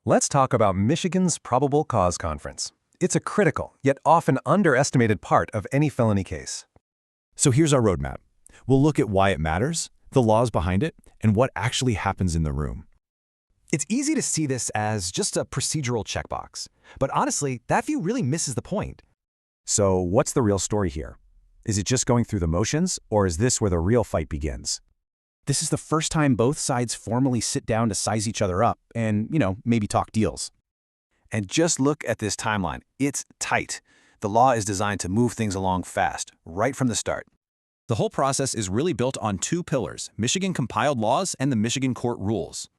Let's talk about Michigan's Probable Cause Conference. It's a critical, yet often underestimated part of any felony case. So here's our roadmap. We'll look at why it matters, the laws behind it, and what actually happens in the room. It's easy to see this as just a procedural checkbox, but honestly, that view really misses the point. So what's the real story here? Is it just going through the motions, or is this where the real fight begins? This is the first time both sides formally sit down to size each other up and, maybe talk deals. And just look at this timeline. It's tight. The law is designed to move things along fast, right from the start. The whole process is really built on two pillars: Michigan compiled laws and the Michigan court rules.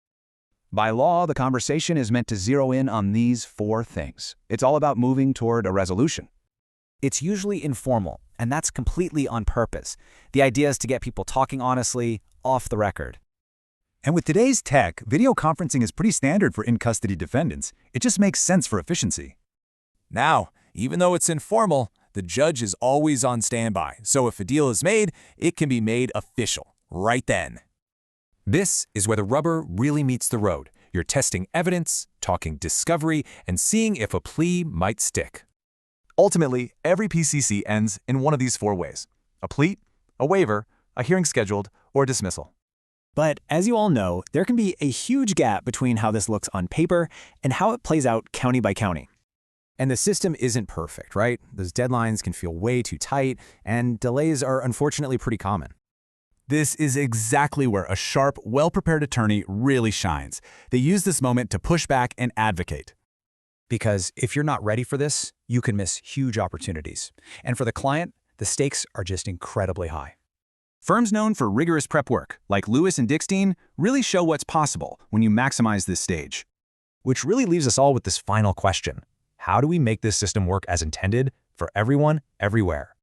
By law, the conversation is meant to zero in on these four things. It's all about moving toward a resolution. It's usually informal, and that's completely on purpose. The idea is to get people talking honestly, off the record. And with today's tech, video conferencing is pretty standard for in-custody defendants. It just makes sense for efficiency. Now, even though it's informal, the judge is always on standby, so if a deal is made, it can be made official right then. This is where the rubber really meets the road. You're testing evidence, talking discovery, and seeing if a plea might stick. Ultimately, every PCC ends in one of these four ways: a plea, a waiver, a hearing scheduled, or a dismissal. But as you all know, there can be a huge gap between how this looks on paper and how it plays out county by county. And the system isn't perfect, right? Those deadlines can feel way too tight, and delays are unfortunately pretty common. This is exactly where a sharp, well-prepared attorney really shines. They use this moment to push back and advocate. Because if you're not ready for this, you can miss huge opportunities. And for the client, the stakes are just incredibly high. Firms known for rigorous prep work, like Lewis and Dickstein, really show what's possible when you maximize this stage. Which really leaves us all with this final question: how do we make this system work as intended for everyone, everywhere?